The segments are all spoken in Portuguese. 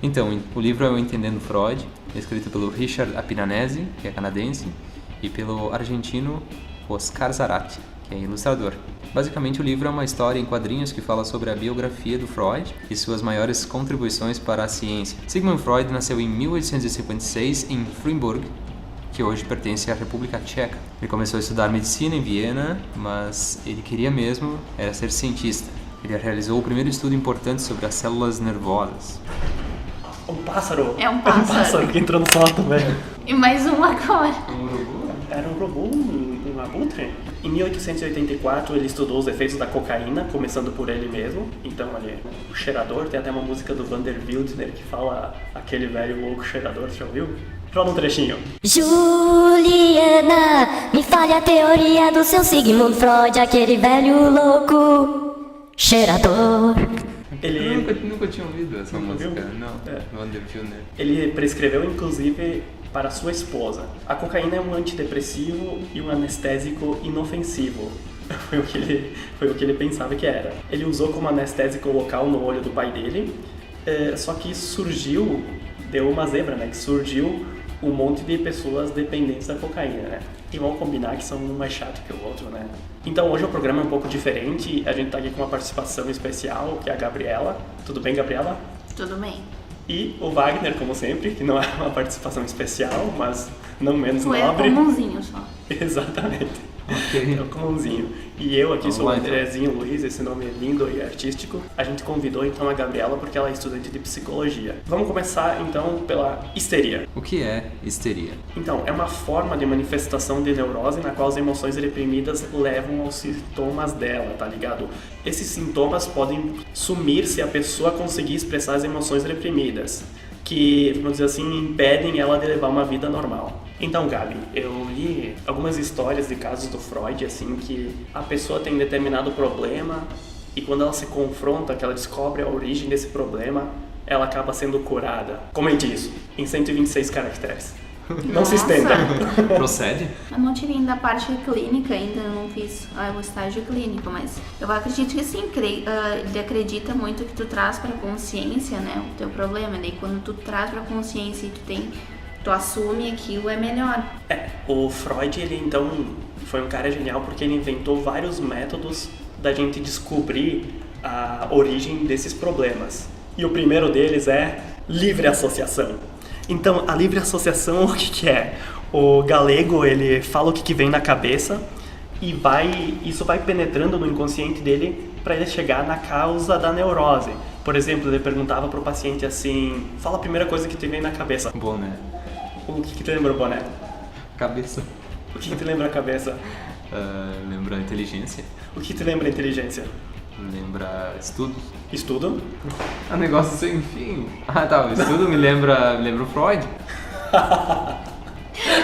Então, o livro é o Entendendo Freud, escrito pelo Richard Apinanesi, que é canadense, e pelo argentino Oscar Zarate, que é ilustrador. Basicamente, o livro é uma história em quadrinhos que fala sobre a biografia do Freud e suas maiores contribuições para a ciência. Sigmund Freud nasceu em 1856 em Freiburg, que hoje pertence à República Tcheca. Ele começou a estudar medicina em Viena, mas ele queria mesmo era ser cientista. Ele realizou o primeiro estudo importante sobre as células nervosas. Um pássaro! É um pássaro. Um pássaro que entrou no sótão, velho. E mais um agora. Era um robô, um abutre. Em 1884 ele estudou os efeitos da cocaína, começando por ele mesmo. Então ele é o cheirador, tem até uma música do Vander Wildner que fala aquele velho louco cheirador, você já ouviu? Rola um trechinho. Juliana, me fale a teoria do seu Sigmund Freud, aquele velho louco cheirador. Ele... Nunca tinha ouvido essa música, viu? não. Vander Wildner. Ele prescreveu, inclusive, para sua esposa. A cocaína é um antidepressivo e um anestésico inofensivo. Foi o que ele pensava que era. Ele usou como anestésico local no olho do pai dele, só que surgiu, deu uma zebra, né? Que surgiu um monte de pessoas dependentes da cocaína, né? E vão combinar que são um mais chato que o outro, né? Então hoje o programa é um pouco diferente, a gente tá aqui com uma participação especial, que é a Gabriela. Tudo bem, Gabriela? Tudo bem. E o Wagner, como sempre, que não é uma participação especial, mas não menos Tu é nobre. comumzinho só. Exatamente. Ok. É o comumzinho. E eu aqui Vamos sou o lá, então. Andrezinho Luiz, esse nome é lindo e artístico. A gente convidou então a Gabriela porque ela é estudante de psicologia. Vamos começar então pela histeria. O que é histeria? Então, é uma forma de manifestação de neurose na qual as emoções reprimidas levam aos sintomas dela, tá ligado? Esses sintomas podem sumir se a pessoa conseguir expressar as emoções reprimidas, que, vamos dizer assim, impedem ela de levar uma vida normal. Então, Gabi, eu li algumas histórias de casos do Freud, assim, que a pessoa tem determinado problema e quando ela se confronta, que ela descobre a origem desse problema, ela acaba sendo curada. Comente isso, em 126 caracteres. Não se estenda. Procede? Eu não tive ainda a parte clínica, ainda não fiz o estágio clínico, mas eu acredito que sim, ele acredita muito que tu traz pra consciência, né, o teu problema, daí quando tu traz pra consciência e tu assume aquilo, é melhor. O Freud, ele então foi um cara genial porque ele inventou vários métodos da gente descobrir a origem desses problemas. E o primeiro deles é livre associação. Então, a livre associação, o que é? O galego, ele fala o que vem na cabeça e isso vai penetrando no inconsciente dele para ele chegar na causa da neurose. Por exemplo, ele perguntava para o paciente assim, fala a primeira coisa que te vem na cabeça. Boné. O que te lembra o boné? Cabeça. O que te lembra a cabeça? Lembra inteligência. O que te lembra a inteligência? Lembra estudos. Estudo? É um negócio sem fim. Ah, tá. O estudo me lembra o Freud.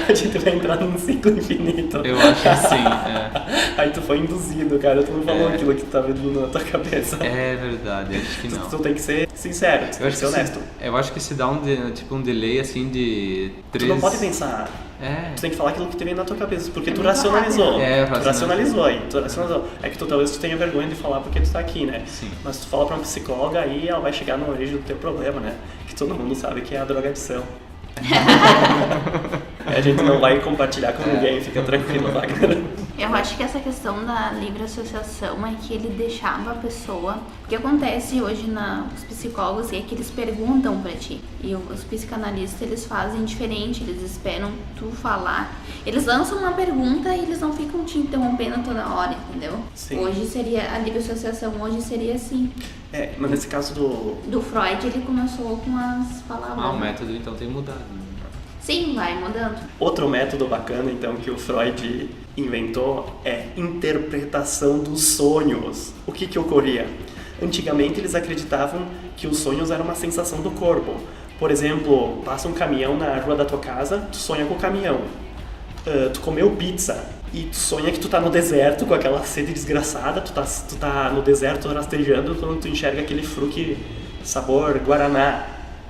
A gente vai entrar num ciclo infinito. Eu acho que sim, é. Aí tu foi induzido, cara. Tu não falou aquilo que tu tá vendo na tua cabeça. É verdade, acho que não. Tu tem que ser sincero, tu tem que ser honesto. Eu acho que se dá um delay assim de 3... Tu não pode pensar. Tu tem que falar aquilo que te vem na tua cabeça, porque tu racionalizou. Tu racionalizou. É que talvez tu tenha vergonha de falar porque tu tá aqui, né? Sim. Mas tu fala pra uma psicóloga, aí ela vai chegar na origem do teu problema, né? Que todo mundo sabe que é a drogadição. A gente não vai compartilhar com ninguém, fica tranquilo, Wagner. Eu acho que essa questão da livre associação é que ele deixava a pessoa... O que acontece hoje os psicólogos é que eles perguntam pra ti. E os psicanalistas, eles fazem diferente, eles esperam tu falar. Eles lançam uma pergunta e eles não ficam te interrompendo toda hora, entendeu? Sim. Hoje seria... A livre associação hoje seria assim. Mas nesse caso do Freud, ele começou com as palavras. O método então tem mudado. Sim, vai mudando. Outro método bacana, então, que o Freud inventou é interpretação dos sonhos. O que ocorria? Antigamente, eles acreditavam que os sonhos eram uma sensação do corpo. Por exemplo, passa um caminhão na rua da tua casa, tu sonha com o caminhão. Tu comeu pizza e tu sonha que tu tá no deserto com aquela sede desgraçada, tu tá no deserto rastejando quando tu enxerga aquele fruque sabor guaraná.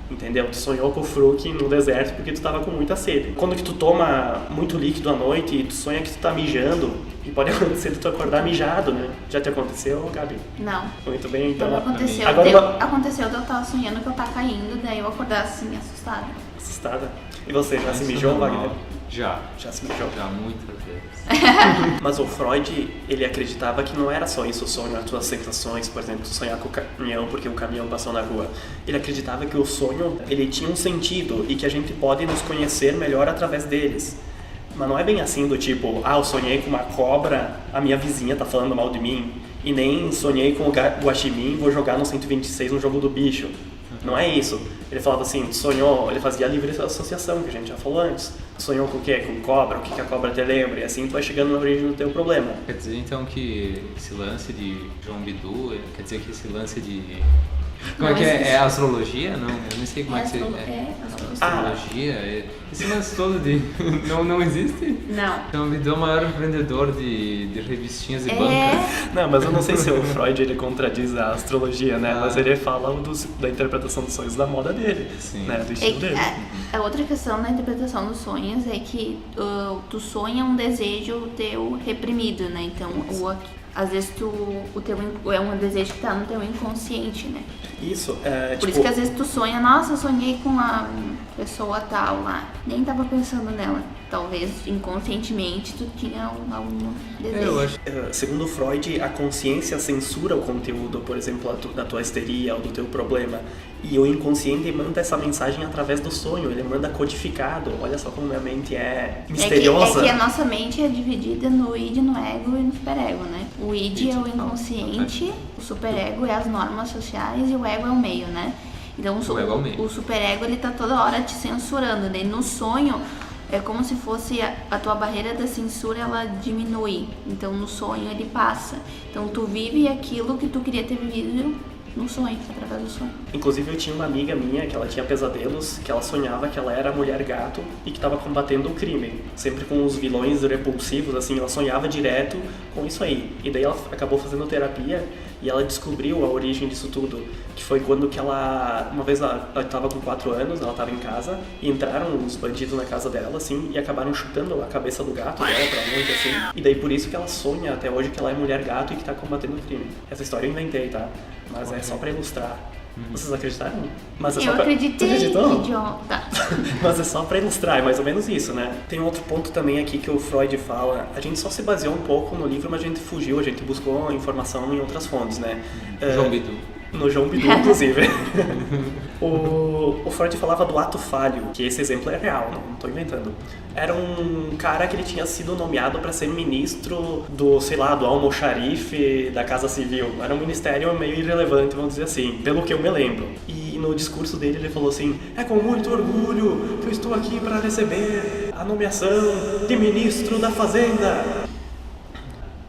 entendeu? Tu sonhou com o Fruc no deserto porque tu tava com muita sede. Quando que tu toma muito líquido à noite e tu sonha que tu tá mijando, e pode acontecer de tu acordar mijado, né? Já te aconteceu, Gabi? Não. Muito bem, então. Quando aconteceu, Agora aconteceu de eu tava sonhando que eu tava caindo, daí eu acordar assim, assustada. Assustada. E você, já se mijou, Wagner? Já Se mijou? Já, muitas vezes. Mas o Freud, ele acreditava que não era só isso o sonho, as tuas sensações, por exemplo, sonhar com o caminhão porque o caminhão passou na rua. Ele acreditava que o sonho, ele tinha um sentido e que a gente pode nos conhecer melhor através deles. Mas não é bem assim do tipo, eu sonhei com uma cobra, a minha vizinha tá falando mal de mim, e nem sonhei com o guaxinim, vou jogar no 126 no jogo do bicho. Não é isso. Ele falava assim, sonhou, ele fazia livre associação, que a gente já falou antes. Sonhou com o quê? Com cobra, o que a cobra te lembra? E assim tu vai chegando na origem do teu problema. Quer dizer então que esse lance de João Bidu, quer dizer que esse lance de... Como é que é? É astrologia? Não, eu não sei como é que você... Astrologia? Esse lance todo de... não existe? Não. João Bidu é o maior vendedor de revistinhas e bancas. Não, mas eu não sei se o Freud ele contradiz a astrologia, né? Mas ele fala da interpretação dos sonhos da moda dele, né? Do estilo dele. A outra questão da interpretação dos sonhos é que tu sonha um desejo teu reprimido, né? Então, às vezes o teu é um desejo que tá no teu inconsciente, né? Isso, Por isso que às vezes tu sonha, nossa, eu sonhei com a pessoa tal lá, nem tava pensando nela. Talvez inconscientemente tu tinha algum desejo. Eu acho. Segundo Freud, a consciência censura o conteúdo, por exemplo, da tua histeria ou do teu problema. E o inconsciente manda essa mensagem através do sonho, ele manda codificado. Olha só como minha mente é misteriosa. É que a nossa mente é dividida no id, no ego e no superego, né? O id é o inconsciente, o superego é as normas sociais e o ego é o meio, né? Então o superego ele tá toda hora te censurando, daí no sonho é como se fosse a tua barreira da censura, ela diminui. Então no sonho ele passa. Então tu vive aquilo que tu queria ter vivido no sonho, através do sonho. Inclusive eu tinha uma amiga minha que ela tinha pesadelos, que ela sonhava que ela era a mulher gato e que estava combatendo o crime. Sempre com os vilões repulsivos, assim, ela sonhava direto com isso aí. E daí ela acabou fazendo terapia e ela descobriu a origem disso tudo. Que foi quando que uma vez ela estava com 4 anos, ela estava em casa e entraram uns bandidos na casa dela, assim, e acabaram chutando a cabeça do gato dela pra longe, assim. E daí por isso que ela sonha até hoje que ela é mulher gato e que tá combatendo o crime. Essa história eu inventei, tá? Mas é só pra ilustrar. Vocês acreditaram? Mas é só eu acreditei, acreditou? idiota. Mas é só pra ilustrar, é mais ou menos isso, né? Tem um outro ponto também aqui que o Freud fala. A gente só se baseou um pouco no livro, mas a gente fugiu, a gente buscou informação em outras fontes, né? João Bidu. No João Bidu, inclusive. O Freud falava do ato falho, que esse exemplo é real, não tô inventando. Era um cara que ele tinha sido nomeado para ser ministro do, sei lá, do almoxarife da Casa Civil. Era um ministério meio irrelevante, vamos dizer assim, pelo que eu me lembro. E no discurso dele ele falou assim: é com muito orgulho que eu estou aqui para receber a nomeação de ministro da Fazenda.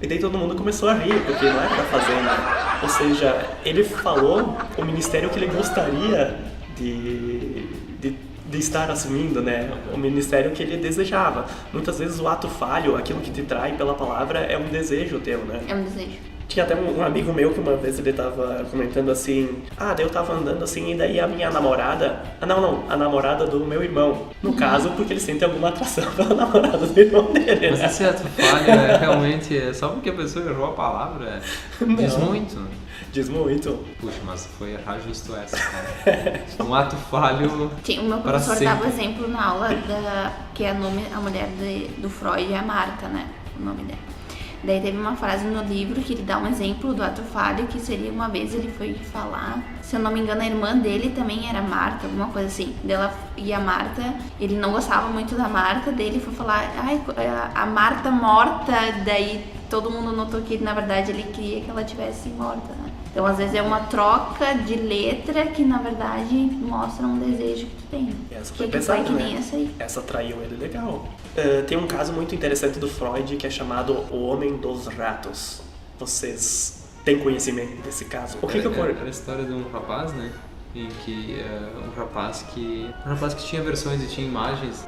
E daí todo mundo começou a rir, porque não era da Fazenda. Ou seja, ele falou o ministério que ele gostaria de estar assumindo, né? O ministério que ele desejava. Muitas vezes o ato falho, aquilo que te trai pela palavra, é um desejo teu, né? É um desejo. Tinha até um amigo meu que uma vez ele tava comentando assim: daí eu tava andando assim e daí a minha namorada... a namorada do meu irmão. No caso, porque ele sente alguma atração pela namorada do irmão dele, Mas né? esse ato falho realmente só porque a pessoa errou a palavra. Diz muito. Diz muito. Puxa, mas foi errar justo essa, cara. Um ato falho. O meu professor dava exemplo na aula que a mulher do Freud é a Marta, né? O nome dela. Daí teve uma frase no livro que ele dá um exemplo do ato falho, que seria uma vez ele foi falar, se eu não me engano a irmã dele também era Marta, alguma coisa assim. E a Marta, ele não gostava muito da Marta, daí ele foi falar, a Marta morta, daí todo mundo notou que na verdade ele queria que ela tivesse morta, né? Então às vezes é uma troca de letra que na verdade mostra um desejo que tu tem. Essa foi pesada, que nem né? essa aí. Essa traiu ele legal. Tem um caso muito interessante do Freud que é chamado O Homem dos Ratos. Vocês têm conhecimento desse caso? O que Era a história de um rapaz, né? em que um rapaz que tinha versões e tinha imagens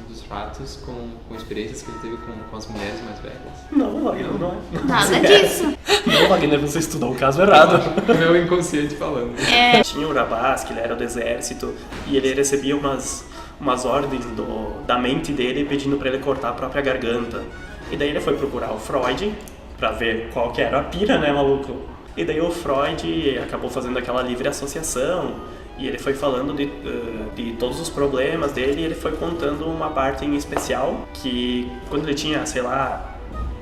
dos ratos com experiências que ele teve com as mulheres mais velhas. Não, Wagner, não é. Nada disso. Não, Wagner, você estudou o caso errado. Meu inconsciente falando. Tinha um rapaz que ele era do exército e ele recebia umas ordens da mente dele pedindo pra ele cortar a própria garganta. E daí ele foi procurar o Freud pra ver qual que era a pira, né, maluco? E daí o Freud acabou fazendo aquela livre associação e ele foi falando de todos os problemas dele e ele foi contando uma parte em especial que quando ele tinha, sei lá,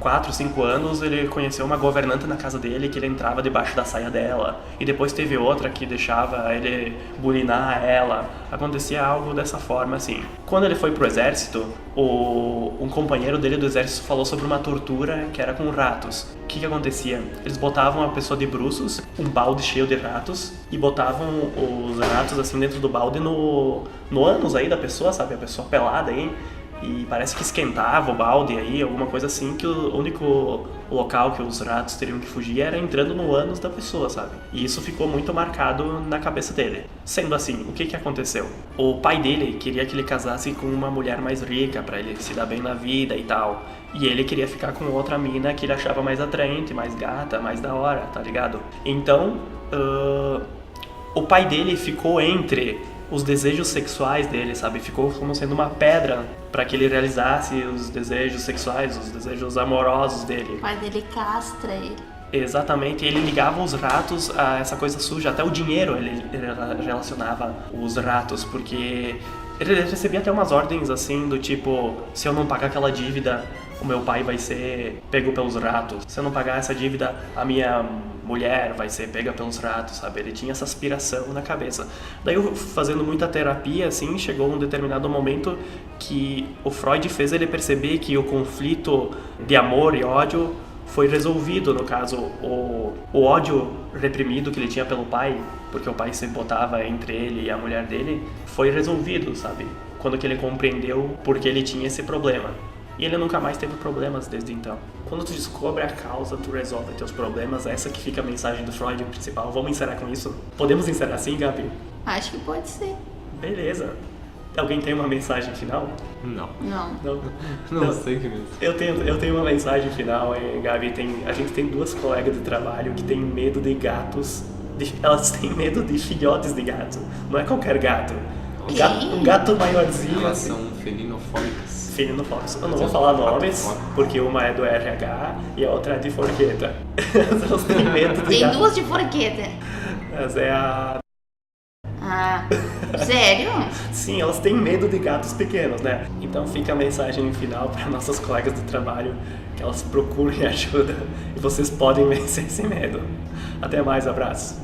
4, 5 anos, ele conheceu uma governanta na casa dele que ele entrava debaixo da saia dela. E depois teve outra que deixava ele bulinar ela. Acontecia algo dessa forma, assim. Quando ele foi pro exército, um companheiro dele do exército falou sobre uma tortura que era com ratos. O que acontecia? Eles botavam a pessoa de bruços, um balde cheio de ratos, e botavam os ratos, assim, dentro do balde no ânus aí da pessoa, sabe? A pessoa pelada aí. E parece que esquentava o balde aí, alguma coisa assim, que o único local que os ratos teriam que fugir era entrando no ânus da pessoa, sabe? E isso ficou muito marcado na cabeça dele. Sendo assim, o que aconteceu? O pai dele queria que ele casasse com uma mulher mais rica, pra ele se dar bem na vida e tal. E ele queria ficar com outra mina que ele achava mais atraente, mais gata, mais da hora, tá ligado? Então, o pai dele ficou entre os desejos sexuais dele, sabe? Ficou como sendo uma pedra para que ele realizasse os desejos sexuais, os desejos amorosos dele. O pai dele castra ele. Exatamente, ele ligava os ratos a essa coisa suja, até o dinheiro ele relacionava os ratos, porque ele recebia até umas ordens assim do tipo, se eu não pagar aquela dívida, o meu pai vai ser pego pelos ratos. Se eu não pagar essa dívida, a minha mulher vai ser pega pelos ratos, sabe? Ele tinha essa aspiração na cabeça. Daí, fazendo muita terapia, assim, chegou um determinado momento que o Freud fez ele perceber que o conflito de amor e ódio foi resolvido, no caso, o ódio reprimido que ele tinha pelo pai, porque o pai se botava entre ele e a mulher dele, foi resolvido, sabe? Quando que ele compreendeu por que ele tinha esse problema. E ele nunca mais teve problemas desde então. Quando tu descobre a causa, tu resolve teus problemas. Essa que fica a mensagem do Freud principal. Vamos encerrar com isso? Podemos encerrar assim, Gabi? Acho que pode ser. Beleza. Alguém tem uma mensagem final? Não. Não. Sei que mesmo. Eu tenho uma mensagem final, Gabi. A gente tem 2 colegas de trabalho que têm medo de gatos. Elas têm medo de filhotes de gato. Não é qualquer gato. Um gato maiorzinho. Elas assim. são felinofóbicas. Felinofóbicas. Eu não vou falar nomes, porque uma é do RH e a outra é de Forqueta. Elas têm medo de Tem gato. 2 de forqueta. Essa é a... Ah, sério? Sim, elas têm medo de gatos pequenos, né? Então fica a mensagem final para nossas colegas de trabalho, que elas procurem ajuda e vocês podem vencer esse medo. Até mais, abraço.